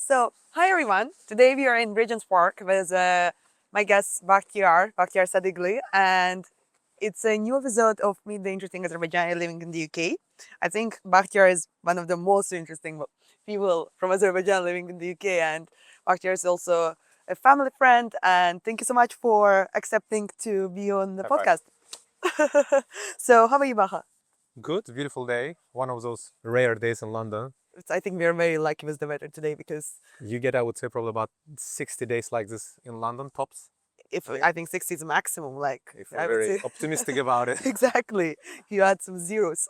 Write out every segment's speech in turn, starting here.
So, hi everyone. Today we are in Regent's Park with my guest Bakhtiyar Sadigli, and it's a new episode of Meet the Interesting Azerbaijani living in the UK. I think Bakhtiyar is one of the most interesting people from Azerbaijan living in the UK, and Bakhtiyar is also a family friend. And thank you so much for accepting to be on the High five. podcast. So, how are you, Baha? Good, beautiful day. One of those rare days in London. I think we are very lucky with the weather today because You get, I would say, probably about 60 days like this in London, tops. if I think 60 is maximum, like If I we're would very say. optimistic about it. Exactly. You add some zeros.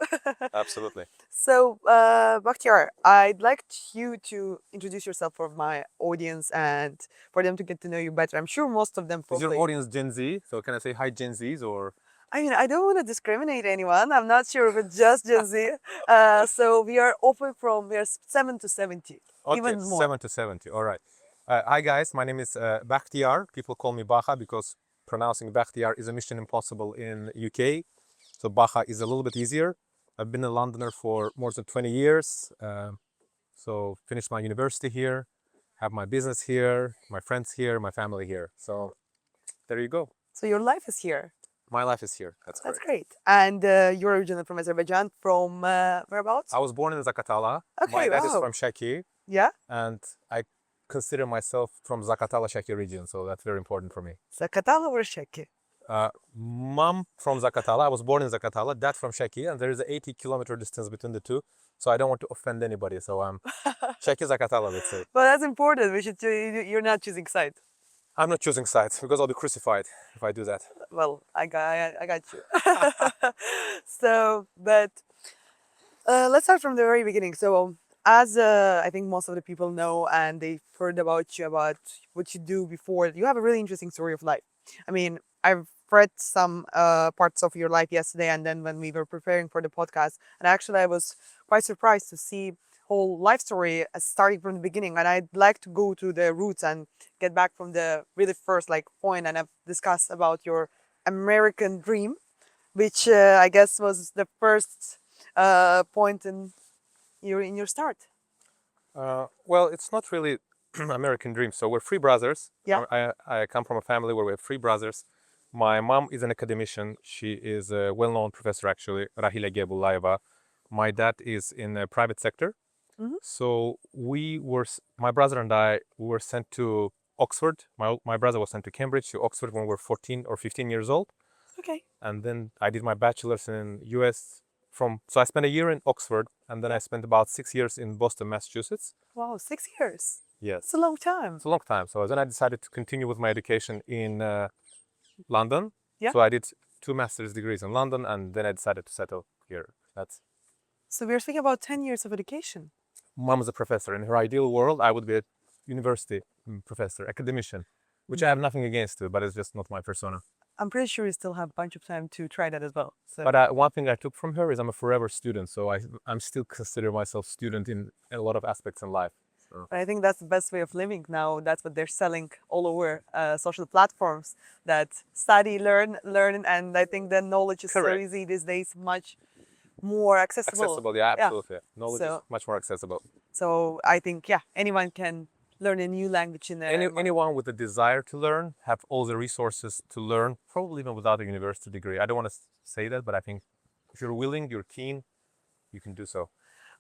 Absolutely. So, Bakhtiyar, I'd like you to introduce yourself for my audience and for them to get to know you better. I'm sure most of them Is your probably. audience Gen Z? So can I say hi Gen Zs or? I mean, I don't want to discriminate anyone. I'm not sure if it's just Gen Z. So we are open from we are 7 to 70, Okay, even more. 7 to 70. All right. Hi guys, my name is Bakhtiyar. People call me Baha because pronouncing Bakhtiyar is a mission impossible in UK. So Baha is a little bit easier. I've been a Londoner for more than 20 years. So finished my university here, have my business here, my friends here, my family here. So there you go. So your life is here. My life is here. That's That's correct. great. And you're originally from Azerbaijan, from whereabouts? I was born in Zakatala. Okay, My dad is wow. from Shaki, Yeah? and I consider myself from Zakatala Shaki region. So that's very important for me. Zakatala or Sheki? Mom from Zakatala. I was born in Zakatala. Dad from Shaki, and there is an 80-kilometer distance between the two. So I don't want to offend anybody. So I'm Shaki Zakatala, let's say. Well, that's important. We should. You're not choosing side. I'm not choosing sides because I'll be crucified if I do that. Well, I got you. So, but let's start from the very beginning. So, as I think most of the people know, and they've heard about you, about what you do before, you have a really interesting story of life. I mean, I've read some parts of your life yesterday, and then when we were preparing for the podcast, and actually, I was quite surprised to see whole life story starting from the beginning. And I'd like to go to the roots and get back from the really first like point, and I've discussed about your American dream, which I guess was the first point in your start. Well, it's not really American dream. So we're three brothers. Yeah. I come from a family where we have three brothers. My mom is an academician. She is a well-known professor, actually, Rahila Gebulayeva. My dad is in the private sector. Mhm. So my brother and I, we were sent to Oxford. My brother was sent to Cambridge, to Oxford when we were 14 or 15 years old. Okay. And then I did my bachelor's in US so I spent a year in Oxford, and then I spent about 6 years in Boston, Massachusetts. Wow, 6 years. Yes. It's a long time. It's a long time. So then I decided to continue with my education in London. Yeah. So I did 2 master's degrees in London, and then I decided to settle here. So we're speaking about 10 years of education. Mom is a professor. In her ideal world, I would be a university professor, academician, which I have nothing against it, but it's just not my persona. I'm pretty sure you still have a bunch of time to try that as well. So. But one thing I took from her is I'm a forever student. So I'm still consider myself student in a lot of aspects in life. So. But I think that's the best way of living now. That's what they're selling all over social platforms. That study, learn, and I think the knowledge is Correct. so easy these days, much more accessible. Accessible, yeah, absolutely. Yeah. Knowledge is much more accessible. So I think, yeah, anyone can learn a new language in anyone with a desire to learn, have all the resources to learn, probably even without a university degree. I don't want to say that, but I think if you're willing, you're keen, you can do so.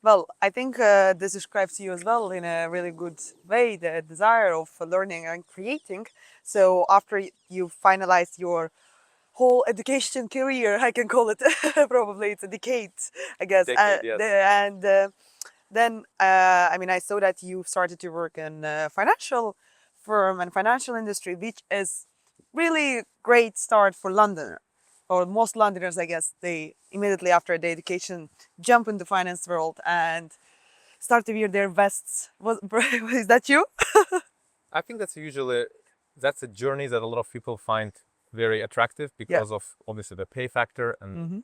Well, I think this describes you as well in a really good way, the desire of learning and creating. So after you finalized your whole education career, I can call it, probably it's a decade, I guess. Decade, yes. Then, I mean, I saw that you started to work in a financial firm and financial industry, which is really great start for Londoner, or most Londoners, I guess. They immediately after the education jump in the finance world and start to wear their vests. Is that you? I think that's a journey that a lot of people find very attractive because of obviously the pay factor, and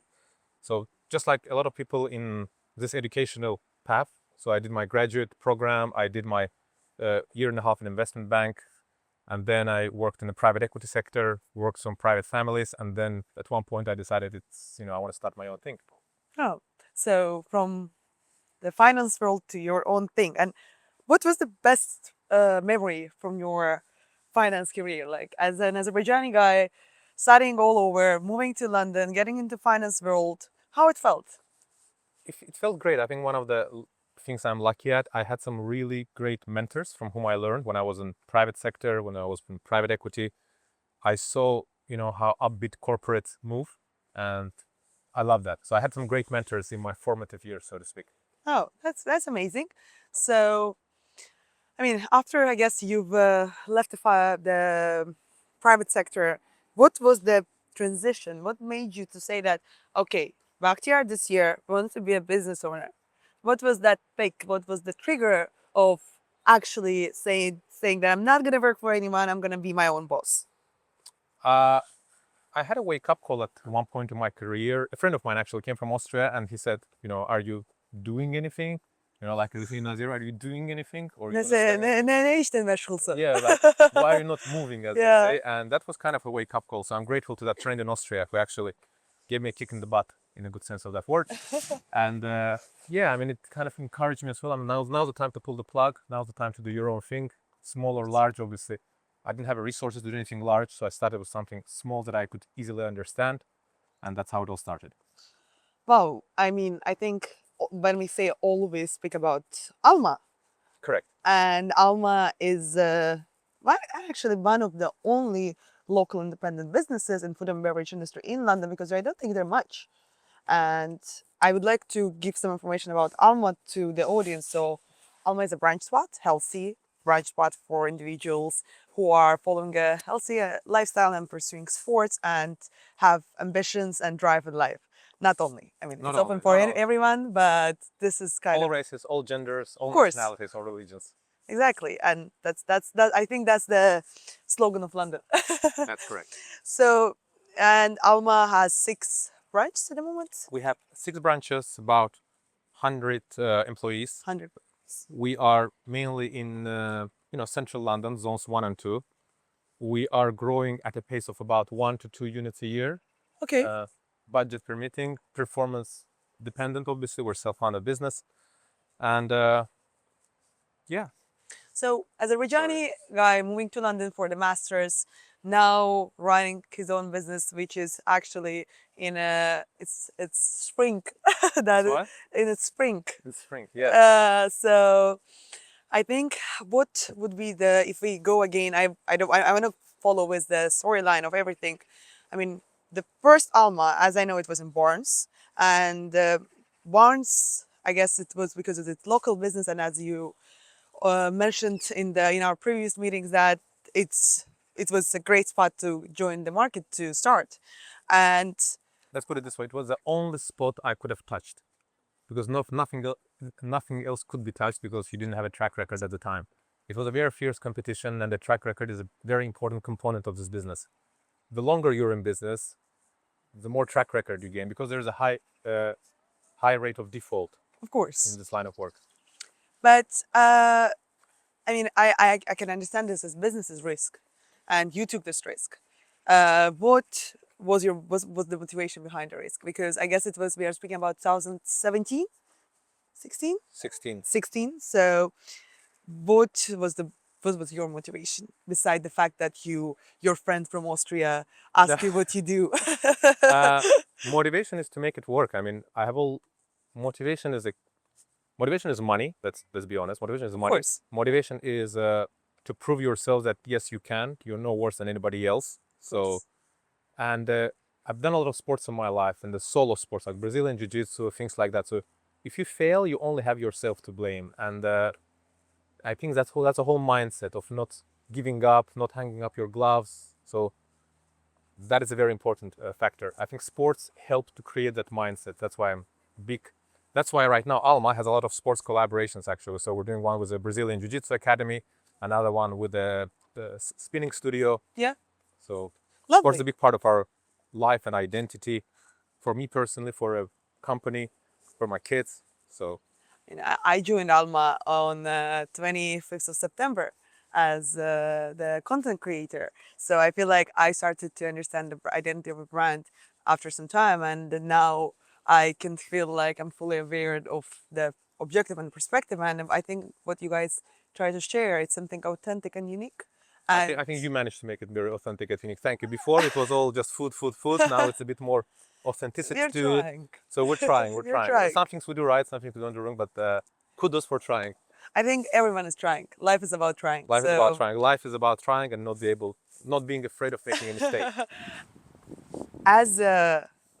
so just like a lot of people in this educational path. So I did my graduate program, I did my year and a half in investment bank, and then I worked in the private equity sector, worked on private families, and then at one point I decided I want to start my own thing. Oh, so from the finance world to your own thing. And what was the best memory from your finance career? Like as an Azerbaijani guy, studying all over, moving to London, getting into finance world, how it felt? It felt great. I think one of the things I'm lucky at, I had some really great mentors from whom I learned when I was in private sector, when I was in private equity. I saw, how upbeat corporates move, and I love that. So I had some great mentors in my formative years, so to speak. Oh, that's amazing. So, I mean, after I guess you've left the private sector, what was the transition? What made you to say that, okay, Bakhtiyar this year wants to be a business owner? What was that pick? What was the trigger of actually saying that I'm not gonna work for anyone, I'm gonna be my own boss? Uh, I had a wake up call at one point in my career. A friend of mine actually came from Austria, and he said, "Are you doing anything? Like Nazir, are you doing anything, or are you gonna stay?" Ne işten meşgulsun? Yeah, like why are you not moving, as they Yeah. say? And that was kind of a wake up call. So I'm grateful to that friend in Austria who actually gave me a kick in the butt in a good sense of that word. And yeah, I mean, it kind of encouraged me as well. I mean, now's the time to pull the plug. Now's the time to do your own thing, small or large, obviously. I didn't have the resources to do anything large, so I started with something small that I could easily understand, and that's how it all started. Wow, I mean, I think when we say all, we speak about Alma. Correct. And Alma is actually one of the only local independent businesses in food and beverage industry in London, because I don't think there are much. And I would like to give some information about Alma to the audience. So Alma is a brunch spot, healthy brunch spot for individuals who are following a healthy lifestyle and pursuing sports and have ambitions and drive in life. Not only, I mean, Not it's open only, for not only. everyone, but this is kind All of, races, all genders, all of course, nationalities, all religions. exactly. And that. I think that's the slogan of London. That's correct. So, and Alma has 6 branches at the moment. We have 6 branches, about 100 employees. 100. We are mainly in central London, zones 1 and 2. We are growing at a pace of about 1 to 2 units a year. Okay. Budget permitting, performance dependent. Obviously, we're self-funded business, and yeah. So, as a Azerbaijani guy moving to London for the masters, now running his own business, which is actually in a it's spring that What? in its spring. In spring, yeah. So I think what would be the, if we go again, I want to follow with the storyline of everything. I mean, the first Alma, as I know, it was in Barnes, and Barnes, I guess it was because of its local business, and as you mentioned in our previous meetings, that it was a great spot to join the market to start, and Let's put it this way: it was the only spot I could have touched, because nothing else could be touched, because you didn't have a track record at the time. It was a very fierce competition, and the track record is a very important component of this business. The longer you're in business, the more track record you gain, because there's a high rate of default, of course, in this line of work. But I mean, I can understand this as business's risk, and you took this risk. What was the motivation behind the risk? Because I guess it was, we are speaking about 2017, 16? 16. 16. So what was your motivation, beside the fact that your friend from Austria asked you what you do? Motivation is to make it work. I mean, motivation is money. Let's be honest. Motivation is money. Of course. Motivation is to prove yourself that yes, you can. You're no worse than anybody else. So, and I've done a lot of sports in my life, and the solo sports like Brazilian Jiu-Jitsu, things like that. So, if you fail, you only have yourself to blame. And I think that's a whole mindset of not giving up, not hanging up your gloves. So that is a very important factor. I think sports help to create that mindset. That's why I'm big. That's why right now Alma has a lot of sports collaborations, actually. So we're doing one with the Brazilian Jiu-Jitsu Academy, another one with the spinning studio. Yeah. So Lovely. sports is a big part of our life and identity. For me personally, for a company, for my kids. So I joined Alma on 25th of September as the content creator. So I feel like I started to understand the identity of a brand after some time, and now I can feel like I'm fully aware of the objective and perspective. And I think what you guys try to share. It's something authentic and unique. I think you managed to make it very authentic and unique. Thank you. Before it was all just food, food, food. Now it's a bit more authenticity we're to it. trying. So we're trying. We're We're trying. trying. Some things we do right, some things we don't do wrong. But kudos for trying. I think everyone is trying. Life is about trying. Life is about trying. Life is about trying and not being afraid of making a mistake. As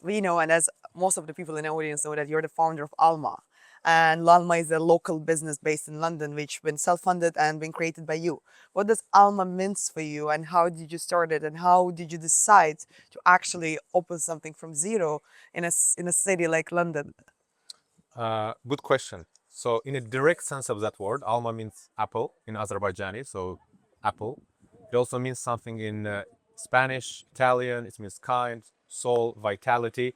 we know, and as most of the people in the audience know, that you're the founder of Alma. And Alma is a local business based in London, which been self-funded and been created by you. What does Alma means for you, and how did you start it, and how did you decide to actually open something from zero in a city like London? Good question. So in a direct sense of that word, Alma means apple in Azerbaijani, so apple. It also means something in Spanish, Italian. It means kind, soul, vitality.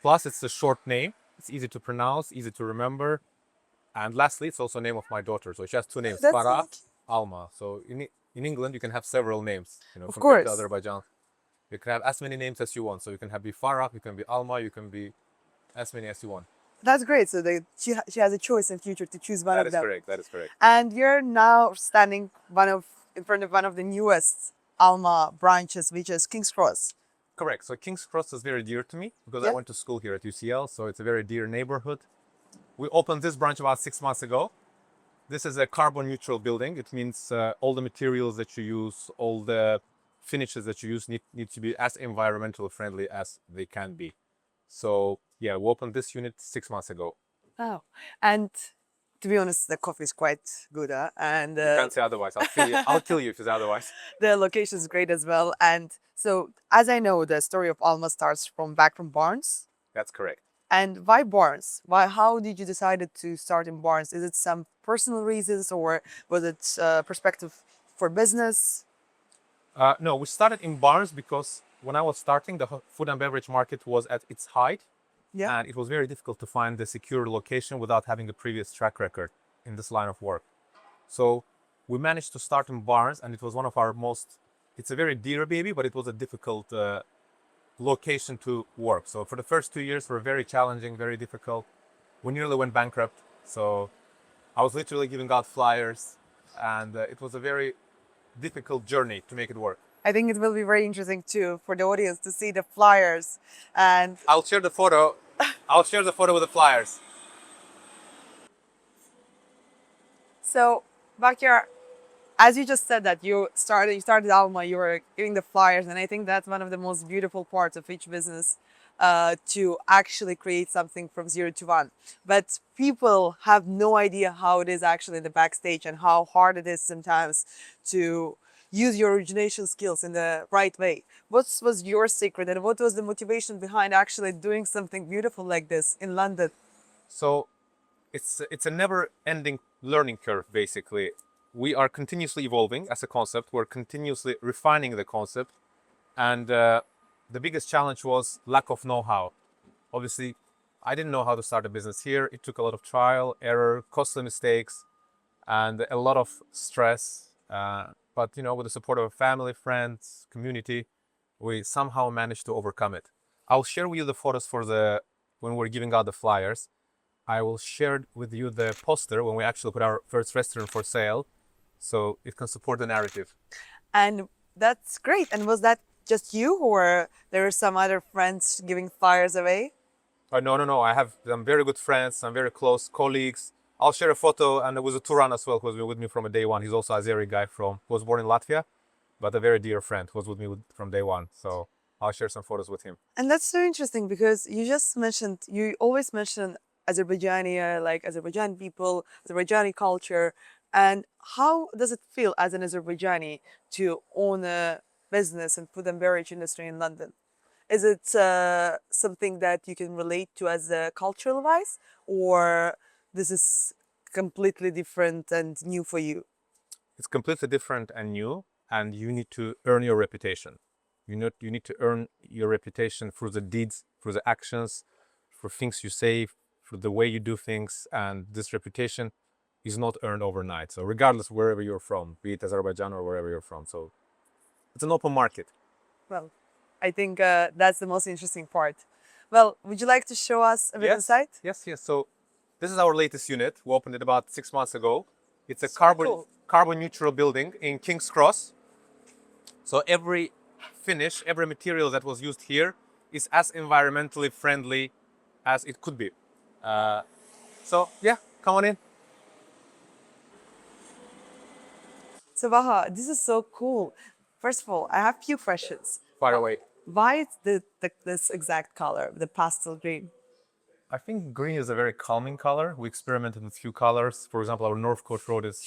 Plus, it's a short name. It's easy to pronounce, easy to remember. And lastly, it's also the name of my daughter. So she has two names, That's Farah, like, Alma. So in England, you can have several names, of compared to course. Azerbaijan. You can have as many names as you want. So you can be Farah, you can be Alma, you can be as many as you want. That's great. So she has a choice in future to choose one That of is them. correct. That is correct. And you're now standing in front of one of the newest Alma branches, which is King's Cross. Correct. So King's Cross is very dear to me because I Yeah. went to school here at UCL. So it's a very dear neighborhood. We opened this branch about 6 months ago. This is a carbon neutral building. It means all the materials that you use, all the finishes that you use need to be as environmental friendly as they can be. So yeah, we opened this unit 6 months ago. Oh, and to be honest, the coffee is quite good, huh? And You can't say otherwise. I'll kill you if it's otherwise. the location is great as well. And so, as I know, the story of Alma starts from Barnes. That's correct. And why Barnes? Why? How did you decide to start in Barnes? Is it some personal reasons, or was it perspective for business? No, we started in Barnes because when I was starting, the food and beverage market was at its height. Yeah. And it was very difficult to find the secure location without having a previous track record in this line of work. So we managed to start in Barnes, and it was one of our it's a very dear baby, but it was a difficult location to work. So for the first 2 years were very challenging, very difficult. We nearly went bankrupt. So I was literally giving out flyers, and it was a very difficult journey to make it work. I think it will be very interesting too for the audience to see the flyers. And I'll share the photo. I'll share the photo with the flyers. so, Bakhtiyar, as you just said that you started Alma, you were giving the flyers, and I think that's one of the most beautiful parts of each business, to actually create something from 0 to 1. But people have no idea how it is actually in the backstage and how hard it is sometimes to use your origination skills in the right way. What was your secret, and what was the motivation behind actually doing something beautiful like this in London? So it's a never-ending learning curve, basically. We are continuously evolving as a concept. We're continuously refining the concept. And the biggest challenge was lack of know-how. Obviously, I didn't know how to start a business here. It took a lot of trial, error, costly mistakes, and a lot of stress. But with the support of family, friends, community, we somehow managed to overcome it. I'll share with you the photos when we're giving out the flyers. I will share with you the poster when we actually put our first restaurant for sale, so it can support the narrative. And that's great. And was that just you, or there were some other friends giving flyers away? No. I have some very good friends, some very close colleagues. I'll share a photo, and there was a Turan as well, who was with me from day one. He's also an Azeri guy who was born in Latvia, but a very dear friend who was with me from day one. So I'll share some photos with him. And that's so interesting because you always mention Azerbaijani, like Azerbaijani people, Azerbaijani culture. And how does it feel as an Azerbaijani to own a business and food and beverage industry in London? Is it something that you can relate to as a cultural wise, or this is completely different and new for you? It's completely different and new, and you need to earn your reputation. You need to earn your reputation through the deeds, through the actions, for things you say, through the way you do things, and this reputation is not earned overnight. So regardless wherever you're from, be it Azerbaijan or wherever you're from, so it's an open market. Well, I think that's the most interesting part. Well, would you like to show us a bit inside? Yes. So this is our latest unit. We opened it about 6 months ago. It's a So cool. carbon neutral building in King's Cross. So every finish, every material that was used here is as environmentally friendly as it could be. So yeah, come on in. So Baha, this is so cool. First of all, I have few questions. Far away. Why it's this exact color, the pastel green? I think green is a very calming color. We experimented with few colors. For example, our North Coast Road is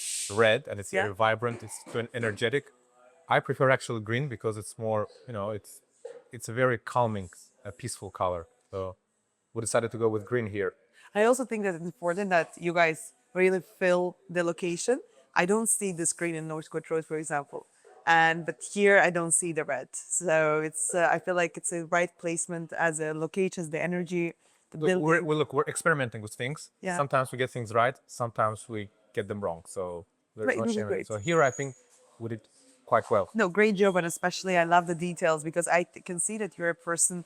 red and it's Yeah. very vibrant. It's energetic. I prefer actually green because it's more, it's a very calming, peaceful color. So we decided to go with green here. I also think that it's important that you guys really fill the location. I don't see the screen in North Coast Road, for example, but here I don't see the red. So it's I feel like it's a right placement as a location, the energy, the Look, building. we're experimenting with things. Yeah. Sometimes we get things right. Sometimes we get them wrong. So there's Right, no really shame in it. great. So here I think we did quite well. No, great job, and especially I love the details because can see that you're a person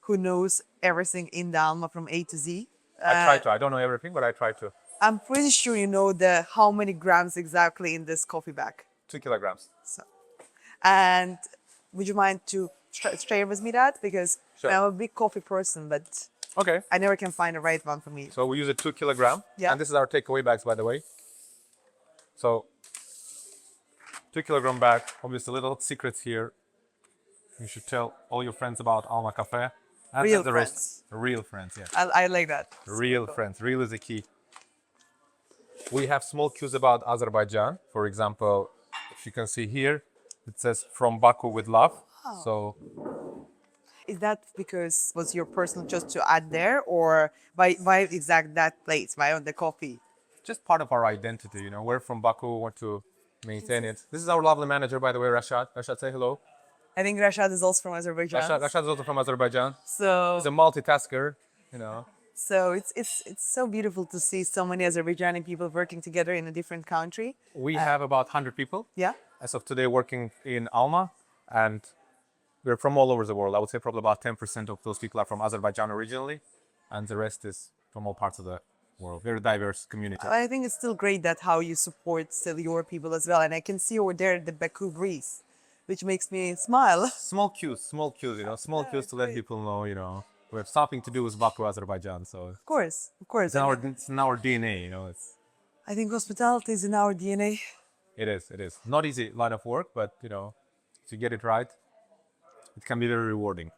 who knows everything in the Alma from A to Z. I try to. I don't know everything, but I try to. I'm pretty sure you know the how many grams exactly in this coffee bag. 2 kilograms. So, and would you mind to share with me that because Sure. I'm a big coffee person, but Okay. I never can find the right one for me. So we use a 2 kilogram. Yeah. And this is our takeaway bags, by the way. So 2 kilogram bag. Obviously, little secrets here. You should tell all your friends about Alma Cafe. And Real the friends. rest. Real friends, yeah. I like that. Real friends. Real is the key. We have small cues about Azerbaijan. For example, if you can see here, it says from Baku with love. So Is that because was your personal choice to add there, or why exact that place? Why on the coffee? just part of our identity, We're from Baku, we want to maintain it. This is our lovely manager, by the way, Rashad. Rashad, say hello. I think Rashad is also from Azerbaijan. Rashad is also from Azerbaijan. So He's a multitasker, so it's so beautiful to see so many Azerbaijani people working together in a different country. We have about 100 people Yeah. as of today working in Alma, and we're from all over the world. I would say probably about 10% of those people are from Azerbaijan originally, and the rest is from all parts of the world. Very diverse community. I think it's still great that how you support still your people as well. And I can see over there the Baku breeze, which makes me smile. Small cues, small cues to let people know, we have something to do with Baku, Azerbaijan. So Of course. it's in our DNA, I think hospitality is in our DNA. It is. Not easy line of work, but, if you get it right, it can be very rewarding.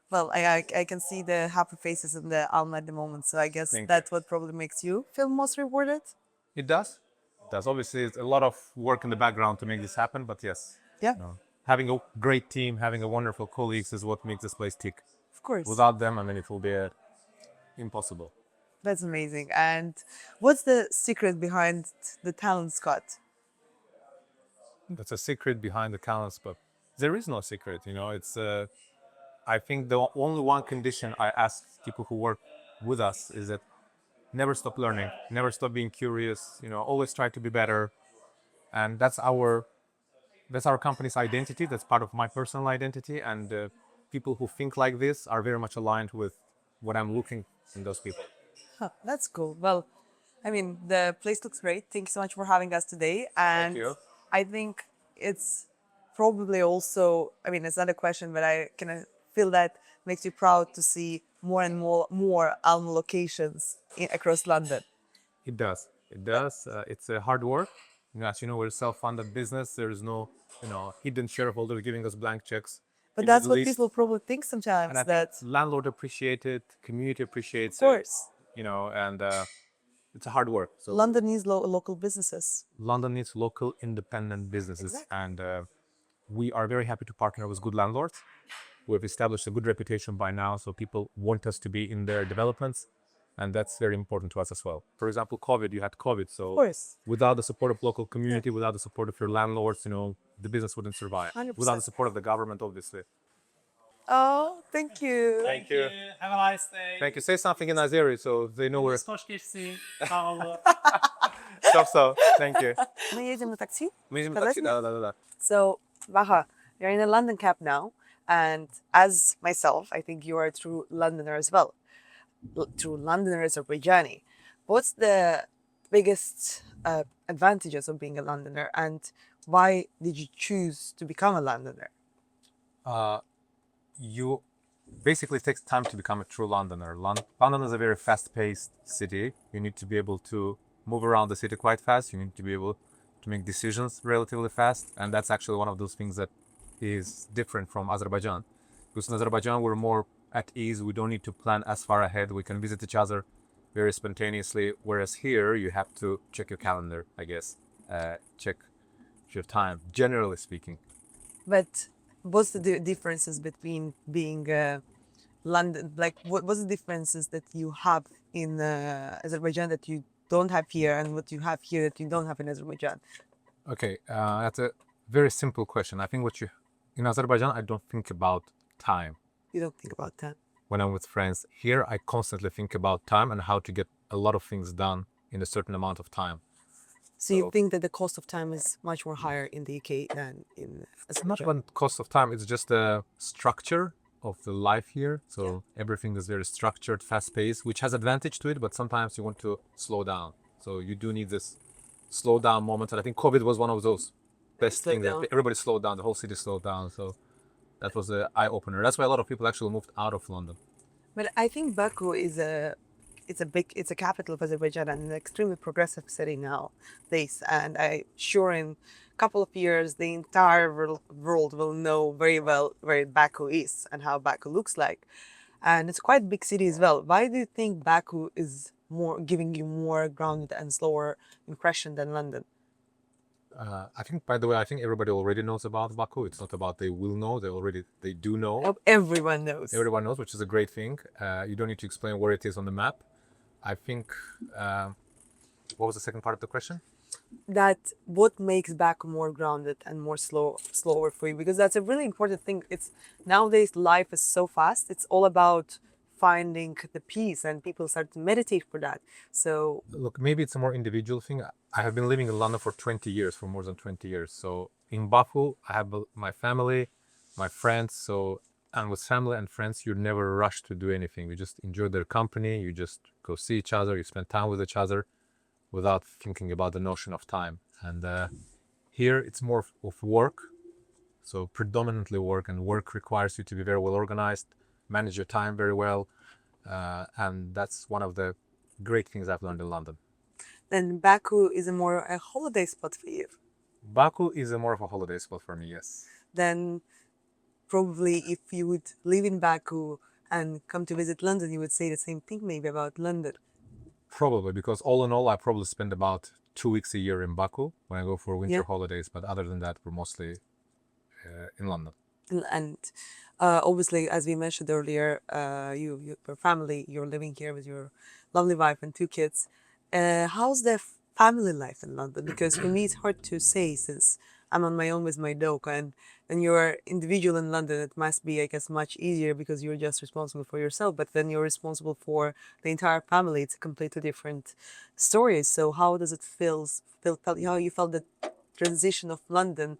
Well, I can see the happy faces in the Alma at the moment. So I guess Thank that's what probably makes you feel most rewarded. It does. It does. Obviously, it's a lot of work in the background to make this happen, but yes. Yeah, Having a great team, having a wonderful colleagues is what makes this place tick. of course. Without them, it will be impossible. That's amazing. And what's the secret behind the talent Scott? That's a secret behind the talents, but there is no secret. It's. I think the only one condition I ask people who work with us is that never stop learning, never stop being curious. Always try to be better, and that's our company's identity. That's part of my personal identity, and people who think like this are very much aligned with what I'm looking in those people. Huh, that's cool. Well, I mean, the place looks great. Thank you so much for having us today. And you. I think it's probably also, I mean, it's not a question, but I can feel that makes you proud to see more and more Alma locations across London. It does. It does. It's a hard work. As you know, we're a self-funded business. There is no, hidden shareholder giving us blank checks. But In that's the what least. people probably think sometimes, And I that, think landlord appreciate it, community appreciates of course, it, and it's a hard work. So London needs local businesses. London needs local independent businesses, Exactly. and we are very happy to partner with good landlords. We've established a good reputation by now, so people want us to be in their developments, and that's very important to us as well. For example, you had COVID, so Of course. without the support of local community, without the support of your landlords, the business wouldn't survive. 100%. Without the support of the government, obviously. Oh, thank you. Thank you. Have a nice day. Thank you. Say something in Azeri so they know where. Hoş geçsin. Sağ olun. So, thank you. Can I use in the taxi? Da. So, Baha, you're in a London cab now, and as myself, I think you are a true Londoner as well. True Londoner Azerbaijani. What's the biggest advantages of being a Londoner, and why did you choose to become a Londoner? You basically it takes time to become a true Londoner. London is a very fast-paced city. You need to be able to move around the city quite fast. You need to be able to make decisions relatively fast, and that's actually one of those things that is different from Azerbaijan. Because in Azerbaijan, we're more at ease. We don't need to plan as far ahead. We can visit each other very spontaneously. Whereas here, you have to check your calendar, I guess, check your time. Generally speaking, But what's the differences between being London? Like, what's the differences that you have in Azerbaijan that you don't have here, and what you have here that you don't have in Azerbaijan? okay, that's a very simple question. I think in Azerbaijan, I don't think about time You don't think about that. when I'm with friends. Here, I constantly think about time and how to get a lot of things done in a certain amount of time. So you think that the cost of time is much more higher in the UK than in It's not Azerbaijan? one cost of time, it's just the structure of the life here. So everything is very structured, fast paced, which has advantage to it, but sometimes you want to slow down. So you do need this slow down moment. And I think COVID was one of those best Slow things down. that everybody slowed down, the whole city slowed down. So that was the eye opener. That's why a lot of people actually moved out of London. But I think Baku is it's a capital of Azerbaijan and an extremely progressive city nowadays. And I sure in a couple of years the entire world will know very well where Baku is and how Baku looks like. And it's quite a big city as well. Why do you think Baku is more giving you more grounded and slower impression than London? I think, by the way, I think everybody already knows about Baku. It's not about they will know; they do know. Everyone knows. Everyone knows, which is a great thing. You don't need to explain where it is on the map. I think. What was the second part of the question? That what makes Baku more grounded and more slower for you, because that's a really important thing. It's nowadays life is so fast. It's all about finding the peace, and people start to meditate for that. So Look, maybe it's a more individual thing. I have been living in London for 20 years, for more than 20 years. So in Baku, I have my family, my friends. So, and with family and friends, you never rush to do anything. You just enjoy their company. You just go see each other. You spend time with each other without thinking about the notion of time. And here it's more of work. So predominantly work, and work requires you to be very well organized, manage your time very well. And that's one of the great things I've learned in London. then Baku is a more a holiday spot for you. Baku is a more of a holiday spot for me, yes. Then probably if you would live in Baku and come to visit London, you would say the same thing maybe about London. Probably, because all in all, I probably spend about 2 weeks a year in Baku when I go for winter Yeah. holidays. But other than that, we're mostly in London. And obviously, as we mentioned earlier, your family, you're living here with your lovely wife and two kids. How's the family life in London? Because for me, it's hard to say since I'm on my own with my dog, and when you're individual in London, it must be, I guess, much easier because you're just responsible for yourself. But then you're responsible for the entire family. It's a completely different story. So how does it how you felt the transition of London,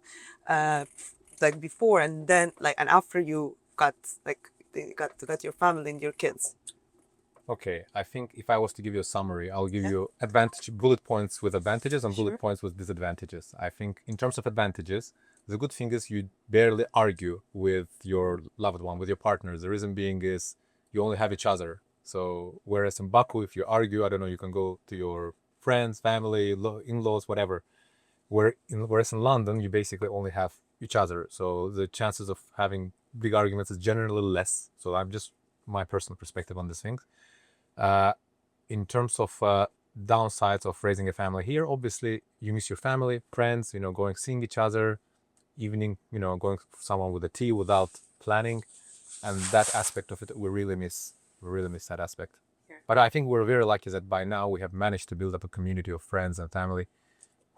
like before and then, like, and after you got got your family and your kids? Okay, I think if I was to give you a summary, I'll give you bullet points with advantages and bullet points with disadvantages. I think in terms of advantages, the good thing is you barely argue with your loved one, with your partner. The reason being is you only have each other. So whereas in Baku, if you argue, I don't know, you can go to your friends, family, in-laws, whatever. Whereas in London, you basically only have each other. So the chances of having big arguments is generally less. So I'm just my personal perspective on these things. In terms of downsides of raising a family here, obviously you miss your family, friends, going seeing each other, evening, going for someone with a tea without planning, and that aspect of it we really miss. We really miss that aspect. Yeah. But I think we're very lucky that by now we have managed to build up a community of friends and family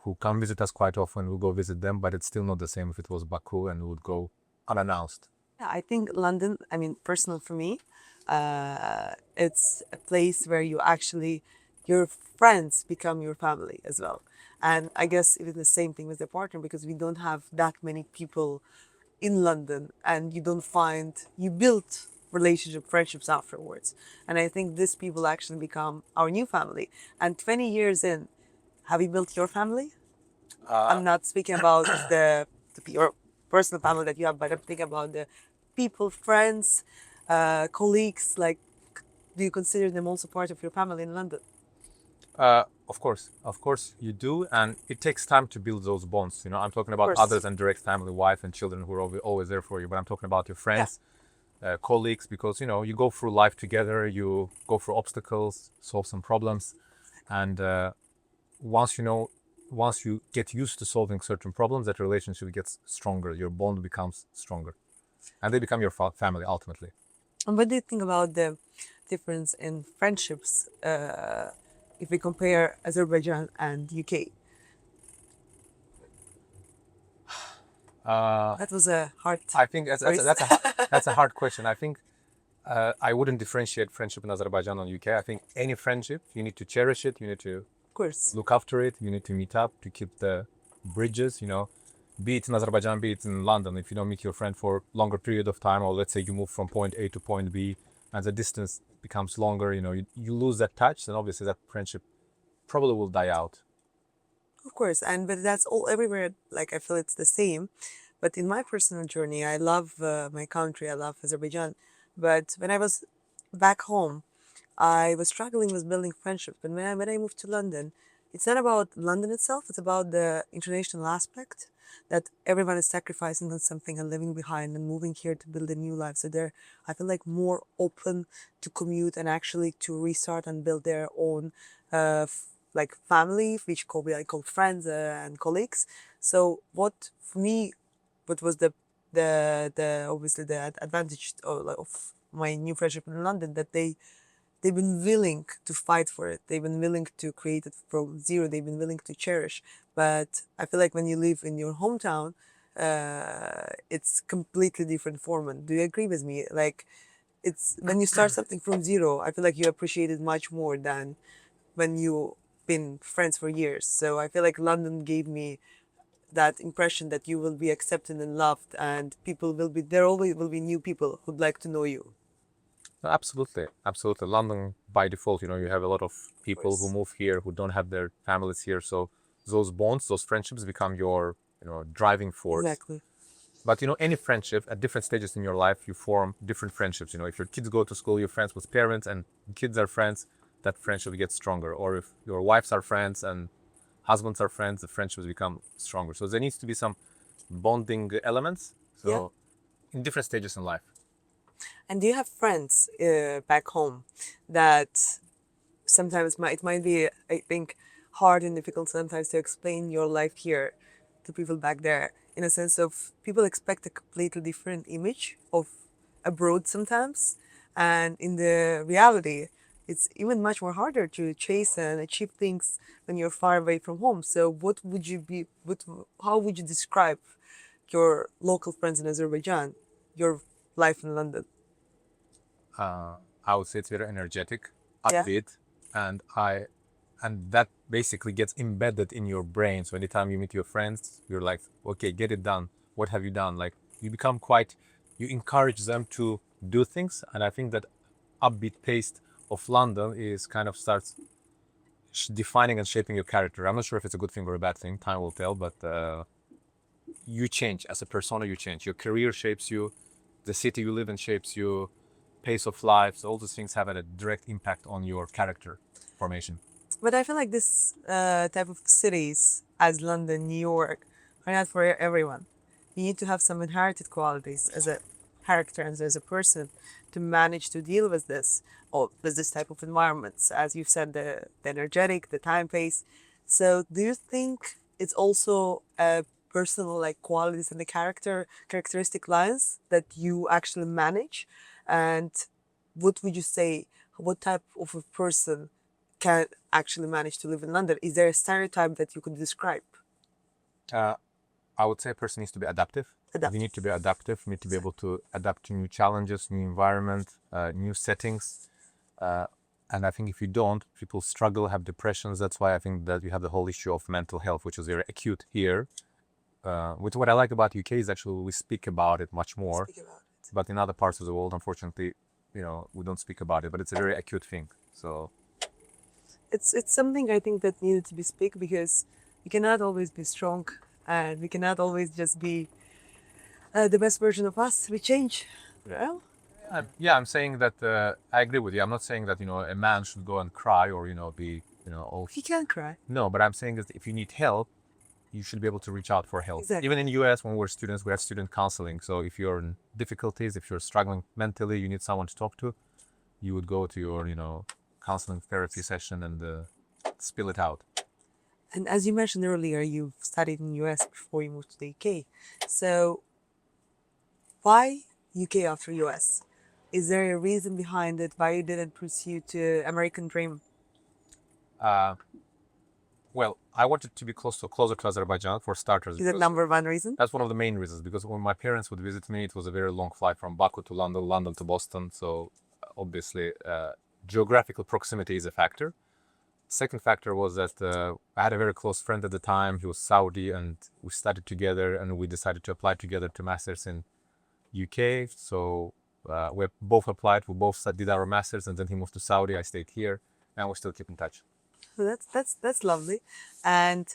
who come visit us quite often. We'll go visit them, but it's still not the same if it was Baku and we would go unannounced. Yeah, I think London, I mean, personal for me, it's a place where your friends become your family as well. And I guess it is the same thing with the partner because we don't have that many people in London and you build friendships afterwards. And I think these people actually become our new family. And 20 years in, have you built your family? Uh, I'm not speaking about your personal family that you have, but I'm thinking about the people, friends, colleagues. Like, do you consider them also part of your family in London? of course you do, and it takes time to build those bonds. You know, I'm talking Of about course. others than direct family, wife and children who are always there for you. But I'm talking about your Yeah. friends, colleagues, because you know you go through life together, you go through obstacles, solve some problems, and once you know, once you get used to solving certain problems, that relationship gets stronger. Your bond becomes stronger, and they become your family ultimately. And what do you think about the difference in friendships if we compare Azerbaijan and UK? That was a hard I think choice. that's a hard question. I think I wouldn't differentiate friendship in Azerbaijan and UK. I think any friendship, you need to cherish it. You need to Of course. look after it. You need to meet up to keep the bridges. You know, be it in Azerbaijan, be it in London. If you don't meet your friend for longer period of time, or let's say you move from point A to point B, and the distance becomes longer, you know, you lose that touch, then obviously that friendship probably will die out. Of course, and but that's all everywhere. Like I feel it's the same. But in my personal journey, I love my country. I love Azerbaijan. But when I was back home, I was struggling with building friendships. But when I moved to London, it's not about London itself. It's about the international aspect that everyone is sacrificing on something and leaving behind and moving here to build a new life. So they're, I feel like, more open to commute and actually to restart and build their own like family, which I call friends and colleagues. So what for me, what was the obviously the advantage of my new friendship in London, that they've been willing to fight for it. They've been willing to create it from zero. They've been willing to cherish. But I feel like when you live in your hometown, it's completely different format. Do you agree with me? Like, it's when you start something from zero, I feel like you appreciate it much more than when you've been friends for years. So I feel like London gave me that impression that you will be accepted and loved, and people will be there. Always will be new people who'd like to know you. No, absolutely, absolutely. London, by default, you know, you have a lot of Of people who course. move here who don't have their families here, so those bonds, those friendships become your, you know, driving force. Exactly. But you know, any friendship at different stages in your life, you form different friendships. You know, if your kids go to school, you're friends with parents, and kids are friends, that friendship gets stronger. Or if your wives are friends and husbands are friends, the friendships become stronger. So there needs to be some bonding elements. Yeah. So in different stages in life. And do you have friends back home that sometimes it might be, I think, hard and difficult sometimes to explain your life here to people back there, in a sense of people expect a completely different image of abroad sometimes, and in the reality, it's even much more harder to chase and achieve things when you're far away from home. So, what would you be? How would you describe your local friends in Azerbaijan, your life in London? I would say it's very energetic, Yeah. upbeat, and that basically gets embedded in your brain. So anytime you meet your friends, you're like, okay, get it done. What have you done? Like you become quite, you encourage them to do things, and I think that upbeat pace of London is kind of starts defining and shaping your character. I'm not sure if it's a good thing or a bad thing. Time will tell, but you change as a persona. You change. Your career shapes you. The city you live in shapes you. Pace of life. So all those things have a direct impact on your character formation. But I feel like this type of cities, as London, New York, are not for everyone. You need to have some inherited qualities as a character and as a person to manage to deal with this or with this type of environments. As you've said, the energetic, the time pace. So, do you think it's also a personal like qualities and the characteristic lines that you actually manage? And what would you say? What type of a person can actually manage to live in London? Is there a stereotype that you could describe? I would say a person needs to be adaptive. Adaptive. You need to be adaptive. You need to be able to adapt to new challenges, new environment, new settings. And I think if you don't, people struggle, have depressions. That's why I think that you have the whole issue of mental health, which is very acute here. Which what I like about UK is actually we speak about it much more. Speak about it. But in other parts of the world, unfortunately, you know, we don't speak about it. But it's a very acute thing. So it's something I think that needed to be speak because we cannot always be strong and we cannot always just be the best version of us. We change. Well, Yeah, I'm saying that I agree with you. I'm not saying that a man should go and cry or be all. he can cry. No, but I'm saying that if you need help, you should be able to reach out for help. Exactly. Even in the US, when we're students, we have student counseling. So if you're in difficulties, if you're struggling mentally, you need someone to talk to, you would go to your counseling therapy session and spill it out. And as you mentioned earlier, you've studied in US before you moved to the UK. So why UK after US? Is there a reason behind it why you didn't pursue to American dream? Well, I wanted to be closer to Azerbaijan for starters. Is it number one reason? That's one of the main reasons, because when my parents would visit me, it was a very long flight from Baku to London, London to Boston. So obviously, geographical proximity is a factor. Second factor was that I had a very close friend at the time. He was Saudi, and we studied together, and we decided to apply together to masters in UK. So we both applied, we both did our masters, and then he moved to Saudi. I stayed here, and we still keep in touch. So that's lovely, and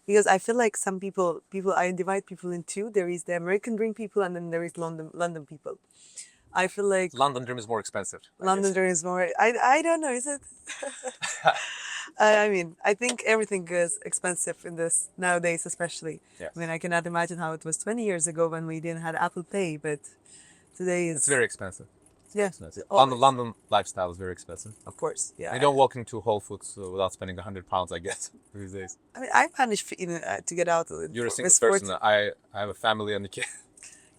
because I feel like some people I divide people in two. There is the American dream people, and then there is London people. I feel like London dream is more expensive. London dream is more. I don't know. Is it? I mean, I think everything is expensive in this nowadays, especially. Yes. I mean, I cannot imagine how it was 20 years ago when we didn't have Apple Pay, but today It's very expensive. yeah. London lifestyle is very expensive. Of course, yeah. You don't walk into Whole Foods without spending £100, I guess, these days. I mean, I managed to get out. You're a single with person. I have a family and a kid.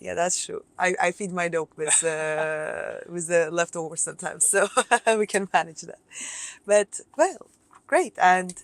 Yeah, that's true. I feed my dog with the leftovers sometimes, so we can manage that. But well, great. And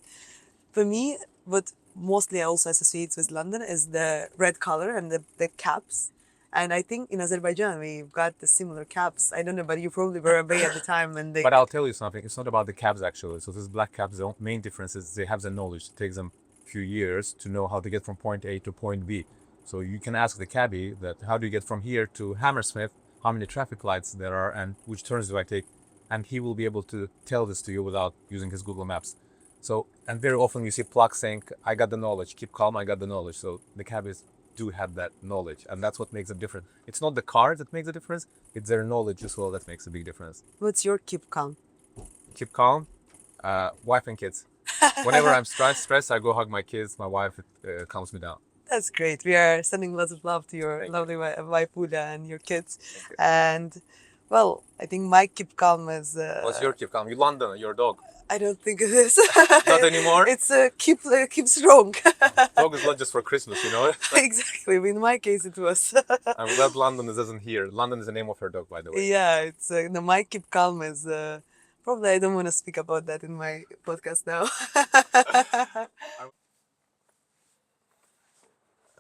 for me, what mostly I also associate with London is the red color and the caps. And I think in Azerbaijan we've got the similar caps. I don't know, but you probably were away at the time when they. But I'll tell you something. It's not about the cabs actually. So these black cabs, the main difference is they have the knowledge. It takes them a few years to know how to get from point A to point B. So you can ask the cabbie that how do you get from here to Hammersmith, how many traffic lights there are and which turns do I take, and he will be able to tell this to you without using his Google Maps. So, and very often you see plaques saying, I got the knowledge, keep calm, I got the knowledge. So the cabbies do have that knowledge, and that's what makes a difference. It's not the car that makes a difference, it's their knowledge as well that makes a big difference. What's your keep calm? Keep calm, wife and kids. Whenever I'm stressed, I go hug my kids, my wife, it calms me down. That's great. We are sending lots of love to your lovely wife Uda and your kids. And well, I think my keep calm is. What's your keep calm? You London, your dog. I don't think it is. Not anymore? It's keep strong. Dog is not just for Christmas, you know? Exactly. In my case, it was. I'm glad London isn't here. London is the name of her dog, by the way. Yeah, it's no, my keep calm is. Probably I don't want to speak about that in my podcast now.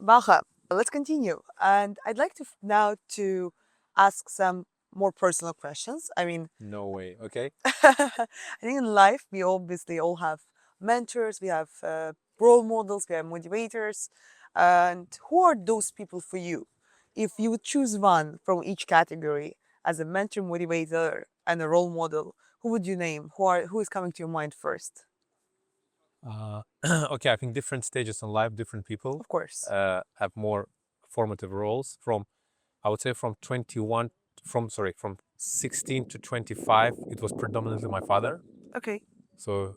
Baha, let's continue. And I'd like to now to ask some more personal questions. I mean, No way, okay? I think in life we obviously all have mentors, we have role models, we have motivators. And who are those people for you? If you would choose one from each category as a mentor, motivator, and a role model, who would you name? Who is coming to your mind first? Okay, I think different stages in life, different people Of course. have more formative roles. I would say from 16 to 25, it was predominantly my father. Okay. So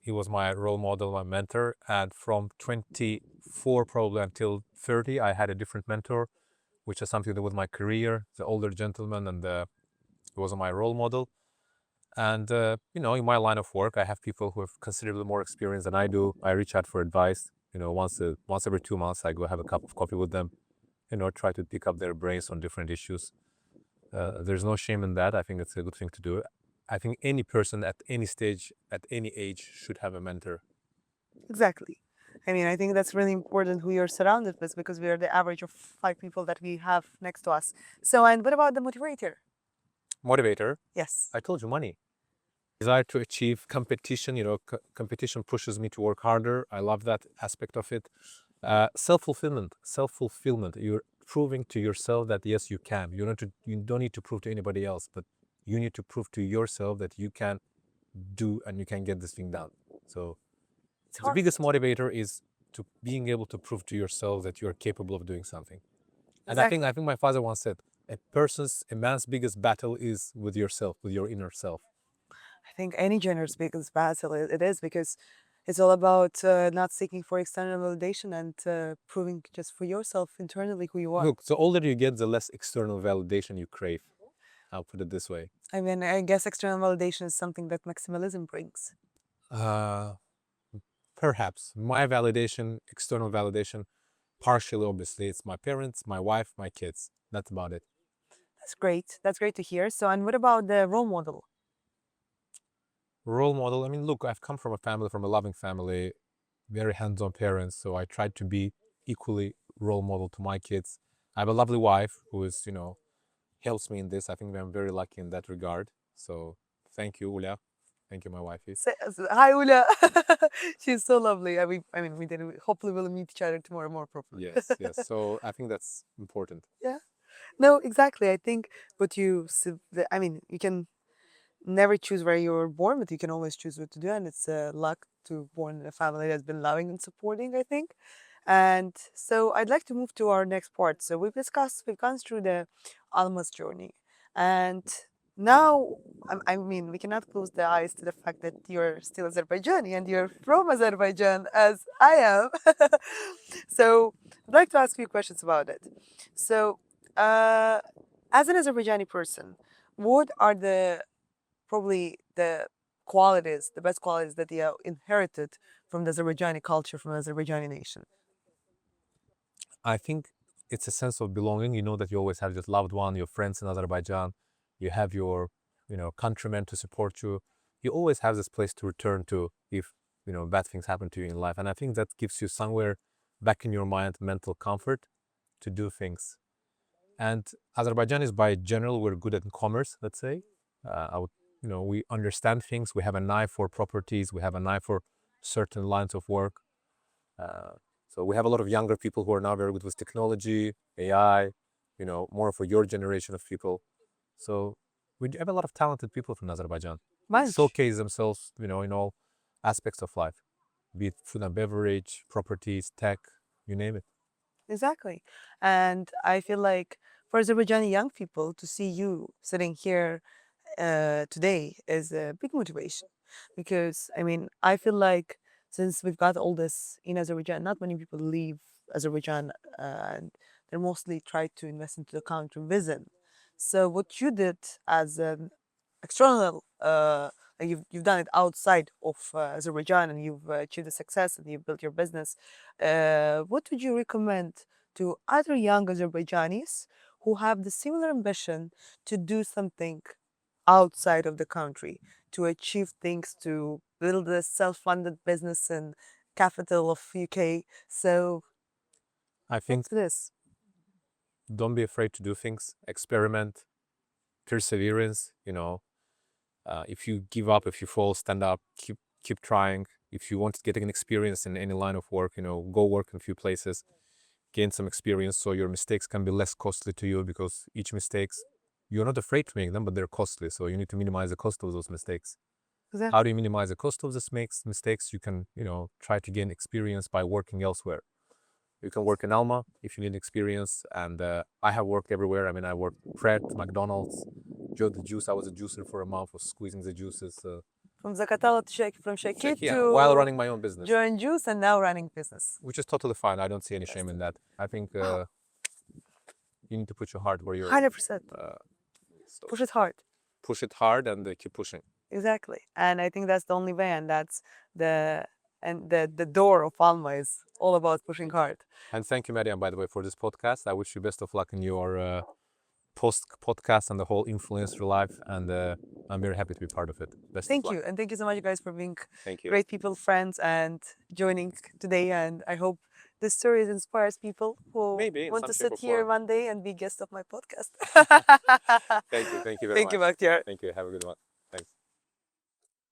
he was my role model, my mentor. And from 24 probably until 30, I had a different mentor, which has something to do with my career, the older gentleman, and he was my role model. And, in my line of work, I have people who have considerably more experience than I do. I reach out for advice. Once every 2 months, I go have a cup of coffee with them, try to pick up their brains on different issues. There's no shame in that. I think it's a good thing to do. I think any person at any stage, at any age, should have a mentor. Exactly. I mean, I think that's really important who you're surrounded with because we are the average of 5 people that we have next to us. So, and what about the motivator? Motivator, Yes. I told you, money. Desire to achieve competition, competition pushes me to work harder. I love that aspect of it. Self-fulfillment. You're proving to yourself that yes, you can. You don't need to prove to anybody else, but you need to prove to yourself that you can do and you can get this thing done. So It's the hard. biggest motivator is to being able to prove to yourself that you are capable of doing something. And I think my father once said, a man's biggest battle is with yourself, with your inner self. I think any gender's biggest battle it is because it's all about not seeking for external validation and proving just for yourself internally who you are. Look, the older you get, the less external validation you crave. I'll put it this way. I mean, I guess external validation is something that maximalism brings. Uh, Perhaps my validation, external validation, partially, obviously, it's my parents, my wife, my kids. That's about it. That's great. That's great to hear. So, and what about the role model? Role model. I mean, look, I've come from a loving family, very hands-on parents. So I tried to be equally role model to my kids. I have a lovely wife who is, helps me in this. I think I'm very lucky in that regard. So thank you, Ula. Thank you, my wifey. Hi, Ula. She's so lovely. I mean, we did. Hopefully, we'll meet each other tomorrow more properly. Yes, yes. So I think that's important. Yeah. No, exactly. I think I mean, you can never choose where you were born, but you can always choose what to do. And it's luck to born in a family that's been loving and supporting, I think. And so I'd like to move to our next part. So we've gone through the Alma's journey. And now, I mean, we cannot close the eyes to the fact that you're still Azerbaijani and you're from Azerbaijan, as I am. So I'd like to ask you questions about it. So, as an Azerbaijani person, what are probably the qualities, the best qualities that you have inherited from the Azerbaijani culture, from the Azerbaijani nation? I think it's a sense of belonging. You know that you always have your loved one, your friends in Azerbaijan. You have your, countrymen to support you. You always have this place to return to if, bad things happen to you in life. And I think that gives you somewhere back in your mind mental comfort to do things. And Azerbaijanis, by general, we're good at commerce, let's say. We understand things. We have an eye for properties. We have an eye for certain lines of work. So we have a lot of younger people who are now very good with technology, AI, more for your generation of people. So we have a lot of talented people from Azerbaijan. Bunch. Showcase themselves, in all aspects of life, be it food and beverage, properties, tech, you name it. Exactly. And I feel like for Azerbaijani young people to see you sitting here today is a big motivation because I mean, I feel like since we've got all this in Azerbaijan, not many people leave Azerbaijan and they're mostly try to invest into the country visit. So what you did as an external, like you've done it outside of Azerbaijan and you've achieved the success and you've built your business. What would you recommend to other young Azerbaijanis who have the similar ambition to do something outside of the country, to achieve things, to build a self-funded business in capital of UK? So I think what's this? don't be afraid to do things, experiment, perseverance, if you give up, if you fall, stand up, keep trying. If you want to get an experience in any line of work, go work in a few places, gain some experience so your mistakes can be less costly to you because each mistakes, you're not afraid to make them, but they're costly. So you need to minimize the cost of those mistakes. Exactly. How do you minimize the cost of these mistakes? You can, try to gain experience by working elsewhere. You can work in Alma if you need experience. And I have worked everywhere. I mean, I worked Pret, McDonald's, Joe the Juice. I was a juicer for a month, was squeezing the juices. From Zakatala to from Shakit Yeah, to while running my own business. join Juice and now running business. Which is totally fine. I don't see any shame in that. I think you need to put your heart where you're. 100%. So Push it hard. push it hard and keep pushing. Exactly. And I think that's the only way, and that's the door of Alma is all about pushing hard. And thank you, Maryam, by the way, for this podcast. I wish you best of luck in your podcast and the whole influencer life. And I'm very happy to be part of it. Best Thank of luck. you. And thank you so much, guys, for being Thank you. great people, friends, and joining today. And I hope this story inspires people who Maybe in want some to shape sit or here form. one day and be guest of my podcast. Thank you. Thank you very Thank much. you, Bakhtiyar. Thank you. Have a good one.